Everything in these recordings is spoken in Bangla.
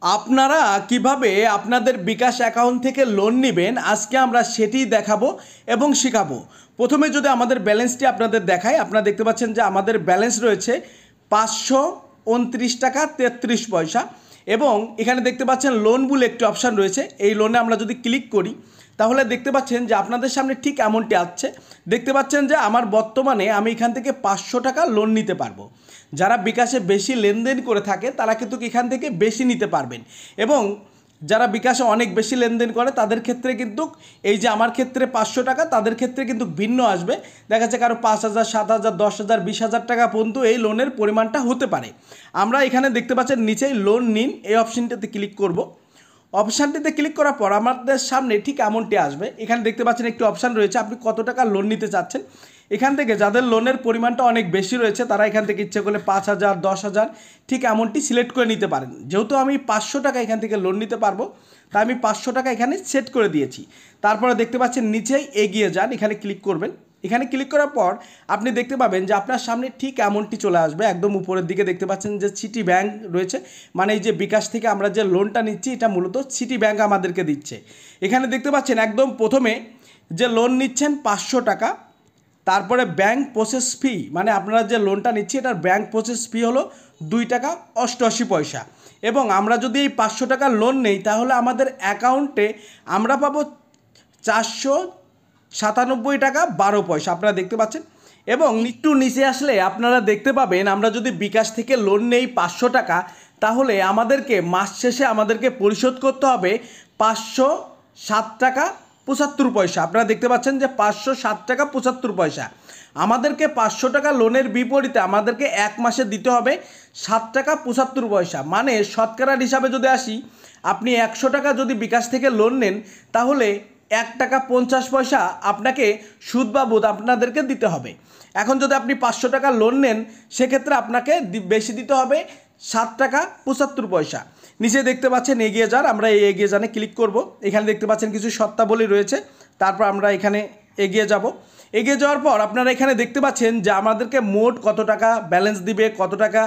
আপনারা কিভাবে আপনাদের বিকাশ অ্যাকাউন্ট থেকে লোন নেবেন আজকে আমরা সেটিই দেখাবো এবং শেখাবো। প্রথমে যদি আমাদের ব্যালেন্সটি আপনাদের দেখাই, আপনারা দেখতে পাচ্ছেন যে আমাদের ব্যালেন্স রয়েছে 529 টাকা 33 পয়সা এবং এখানে দেখতে পাচ্ছেন লোন বলে একটি অপশান রয়েছে। এই লোনে আমরা যদি ক্লিক করি তাহলে দেখতে পাচ্ছেন যে আপনাদের সামনে ঠিক এমনটি আসছে। দেখতে পাচ্ছেন যে আমার বর্তমানে আমি এখান থেকে 500 টাকা লোন নিতে পারবো। যারা বিকাশে বেশি লেনদেন করে থাকে তারা কিন্তু এখান থেকে বেশি নিতে পারবেন এবং যারা বিকাশে অনেক বেশি লেনদেন করে তাদের ক্ষেত্রে কিন্তু এই যে আমার ক্ষেত্রে 500 টাকা, তাদের ক্ষেত্রে কিন্তু ভিন্ন আসবে। দেখা যাচ্ছে কারো 5,000, 7,000, 10,000, 20,000 টাকা পর্যন্ত এই লোনের পরিমাণটা হতে পারে। আমরা এখানে দেখতে পাচ্ছেন নিচেই লোন নিন এই অপশনটিতে ক্লিক করব। অপশানটিতে ক্লিক করার পর আমাদের সামনে ঠিক এমনটি আসবে। এখানে দেখতে পাচ্ছেন একটি অপশান রয়েছে, আপনি কত টাকা লোন নিতে চাচ্ছেন। এখান থেকে যাদের লোনের পরিমাণটা অনেক বেশি রয়েছে তারা এখান থেকে ইচ্ছে করলে 5,000, 10,000 ঠিক এমনটি সিলেক্ট করে নিতে পারেন। যেহেতু আমি 500 টাকা এখান থেকে লোন নিতে পারবো তাই আমি 500 টাকা এখানে সেট করে দিয়েছি। তারপরে দেখতে পাচ্ছেন নিচেই এগিয়ে যান, এখানে ক্লিক করবেন। এখানে ক্লিক করার পর আপনি দেখতে পাবেন যে আপনার সামনে ঠিক এমনটি চলে আসবে। একদম উপরের দিকে দেখতে পাচ্ছেন যে সিটি ব্যাংক রয়েছে, মানে এই যে বিকাশ থেকে আমরা যে লোনটা নিচ্ছি এটা মূলত সিটি ব্যাংক আমাদেরকে দিচ্ছে। এখানে দেখতে পাচ্ছেন একদম প্রথমে যে লোন নিচ্ছেন 500 টাকা, তারপরে ব্যাংক প্রসেস ফি, মানে আপনারা যে লোনটা নিচ্ছি এটার ব্যাংক প্রসেস ফি হলো 2 টাকা 88 পয়সা এবং আমরা যদি এই 500 টাকা লোন নেই তাহলে আমাদের অ্যাকাউন্টে আমরা পাবো 497 টাকা 12 পয়সা, আপনারা দেখতে পাচ্ছেন। এবং একটু নিচে আসলে আপনারা দেখতে পাবেন আমরা যদি বিকাশ থেকে লোন নেই 500 টাকা তাহলে আমাদেরকে মাস শেষে আমাদেরকে পরিশোধ করতে হবে 507 টাকা 75 পয়সা। আপনারা দেখতে পাচ্ছেন যে 507 টাকা 75 পয়সা। আমাদেরকে 500 টাকা লোনের বিপরীতে আমাদেরকে এক মাসে দিতে হবে 7 টাকা 75 পয়সা। মানে শতকরার হিসাবে যদি আসি, আপনি 100 টাকা যদি বিকাশ থেকে লোন নেন তাহলে 1 টাকা 50 পয়সা আপনাকে সুদ বাবদ আপনাদেরকে দিতে হবে। এখন যদি আপনি 500 টাকা লোন নেন সেক্ষেত্রে আপনাকে বেশি দিতে হবে 7 টাকা 75 পয়সা। নিচে দেখতে পাচ্ছেন এগিয়ে যান, আমরা এই এগিয়ে যানে ক্লিক করব। এখানে দেখতে পাচ্ছেন কিছু শর্তাবলী রয়েছে, তারপর আমরা এখানে এগিয়ে যাব। এগিয়ে যাওয়ার পর আপনারা এখানে দেখতে পাচ্ছেন যে আমাদেরকে মোট কত টাকা ব্যালেন্স দিবে, কত টাকা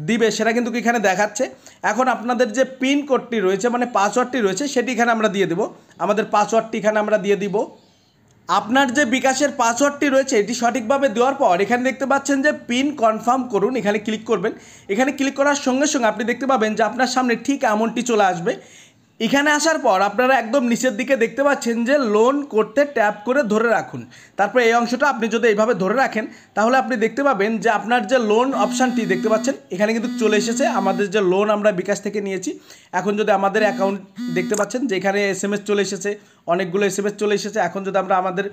দিবে সেটা কিন্তু এখানে দেখাচ্ছে। এখন আপনাদের যে পিন কোডটি রয়েছে মানে পাসওয়ার্ডটি রয়েছে সেটি এখানে আমরা দিয়ে দেব। আমাদের পাসওয়ার্ডটি এখানে আমরা দিয়ে দিব। আপনার যে বিকাশের পাসওয়ার্ডটি রয়েছে এটি সঠিকভাবে দেওয়ার পর এখানে দেখতে পাচ্ছেন যে পিন কনফার্ম করুন, এখানে ক্লিক করবেন। এখানে ক্লিক করার সঙ্গে সঙ্গে আপনি দেখতে পাবেন যে আপনার সামনে ঠিক এমনটি চলে আসবে। এখানে আসার পর আপনারা একদম নিচের দিকে দেখতে পাচ্ছেন যে লোন করতে ট্যাপ করে ধরে রাখুন। তারপরে এই অংশটা আপনি যদি এইভাবে ধরে রাখেন তাহলে আপনি দেখতে পাবেন যে আপনার যে লোন অপশানটি দেখতে পাচ্ছেন এখানে কিন্তু চলে এসেছে। আমাদের যে লোন আমরা বিকাশ থেকে নিয়েছি, এখন যদি আমাদের অ্যাকাউন্ট দেখতে পাচ্ছেন যে এখানে SMS চলে এসেছে, অনেকগুলো SMS চলে এসেছে। এখন যদি আমরা আমাদের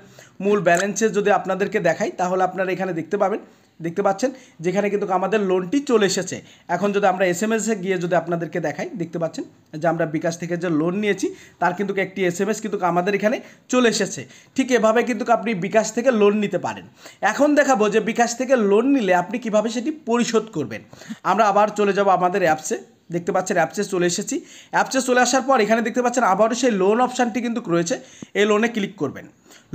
মূল ব্যালেন্সে যদি আপনাদেরকে দেখাই তাহলে আপনারা এখানে দেখতে পাচ্ছেন যেখানে কিন্তু আমাদের লোনটি চলে এসেছে। এখন যদি আমরা SMS-এ গিয়ে যদি আপনাদেরকে দেখাই, দেখতে পাচ্ছেন যে আমরা বিকাশ থেকে যে লোন নিয়েছি তার কিন্তু একটি SMS কিন্তু আমাদের এখানে চলে এসেছে। ঠিক এভাবে কিন্তু আপনি বিকাশ থেকে লোন নিতে পারেন। এখন দেখাবো যে বিকাশ থেকে লোন নিলে আপনি কিভাবে সেটি পরিশোধ করবেন। আমরা আবার চলে যাব আমাদের অ্যাপসে। দেখতে পাচ্ছেন অ্যাপসে চলে এসেছি। অ্যাপসে চলে আসার পর এখানে দেখতে পাচ্ছেন আবারও সেই লোন অপশানটি কিন্তু রয়েছে, এই লোনে ক্লিক করবেন।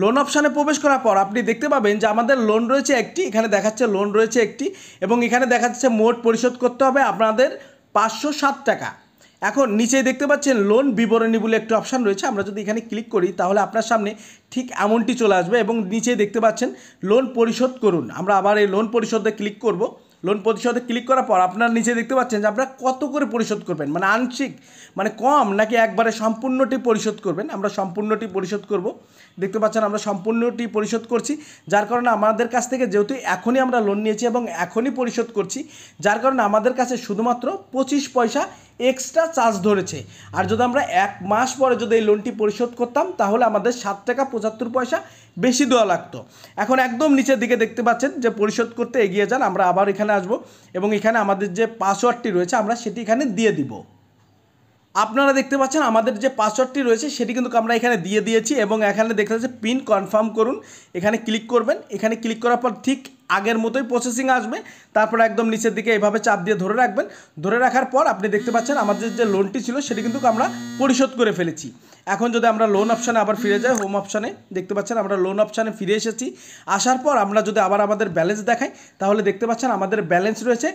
লোন অপশানে প্রবেশ করার পর আপনি দেখতে পাবেন যে আমাদের লোন রয়েছে একটি, এখানে দেখাচ্ছে লোন রয়েছে একটি এবং এখানে দেখাচ্ছে মোট পরিশোধ করতে হবে আপনাদের 507 টাকা। এখন নিচে দেখতে পাচ্ছেন লোন বিবরণী বলে একটি অপশান রয়েছে, আমরা যদি এখানে ক্লিক করি তাহলে আপনার সামনে ঠিক এমনটি চলে আসবে এবং নিচে দেখতে পাচ্ছেন লোন পরিশোধ করুন। আমরা আবার এই লোন পরিশোধে ক্লিক করব। লোন পরিশোধে ক্লিক করার পর আপনার নিচে দেখতে পাচ্ছেন যে আপনারা কত করে পরিশোধ করবেন, মানে আংশিক মানে কম নাকি একবারে সম্পূর্ণটি পরিশোধ করবেন। আমরা সম্পূর্ণটি পরিশোধ করব। দেখতে পাচ্ছেন আমরা সম্পূর্ণটি পরিশোধ করছি, যার কারণে আমাদের কাছ থেকে যেহেতু এখনই আমরা লোন নিয়েছি এবং এখনই পরিশোধ করছি, যার কারণে আমাদের কাছে শুধুমাত্র 25 পয়সা এক্সট্রা চার্জ ধরেছে। আর যদি আমরা এক মাস পরে যদি এই লোনটি পরিশোধ করতাম তাহলে আমাদের 7 টাকা 75 পয়সা বেশি দেওয়া লাগতো। এখন একদম নিচের দিকে দেখতে পাচ্ছেন যে পরিশোধ করতে এগিয়ে যান। আমরা আবার এখানে আসব এবং এখানে আমাদের যে পাসওয়ার্ডটি রয়েছে আমরা সেটি এখানে দিয়ে দিব। আপনারা দেখতে পাচ্ছেন আমাদের যে পাসওয়ার্ডটি রয়েছে সেটি কিন্তু আমরা এখানে দিয়ে দিয়েছি এবং এখানে দেখতে পাচ্ছেন পিন কনফার্ম করুন, এখানে ক্লিক করবেন। এখানে ক্লিক করার পর ঠিক আগের মতোই প্রসেসিং আসবে। তারপর একদম নিচের দিকে এভাবে চাপ দিয়ে ধরে রাখবেন। ধরে রাখার পর আপনি দেখতে পাচ্ছেন আমাদের যে লোনটি ছিল সেটি কিন্তু আমরা পরিশোধ করে ফেলেছি। এখন যদি আমরা লোন অপশানে আবার ফিরে যাই, হোম অপশানে দেখতে পাচ্ছেন আমরা লোন অপশানে ফিরে এসেছি। আসার পর আমরা যদি আবার আমাদের ব্যালেন্স দেখাই তাহলে দেখতে পাচ্ছেন আমাদের ব্যালেন্স রয়েছে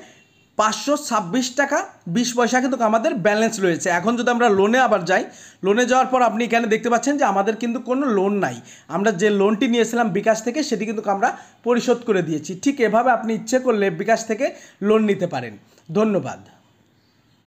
526 টাকা 20 পয়সা কিন্তু আমাদের ব্যালেন্স রয়েছে। এখন যদি আমরা লোনে আবার যাই, লোনে যাওয়ার পর আপনি এখানে দেখতে পাচ্ছেন যে আমাদের কিন্তু কোনো লোন নাই, আমরা যে লোনটি নিয়েছিলাম বিকাশ থেকে সেটি কিন্তু আমরা পরিশোধ করে দিয়েছি। ঠিক এভাবে আপনি ইচ্ছে করলে বিকাশ থেকে লোন নিতে পারেন। ধন্যবাদ।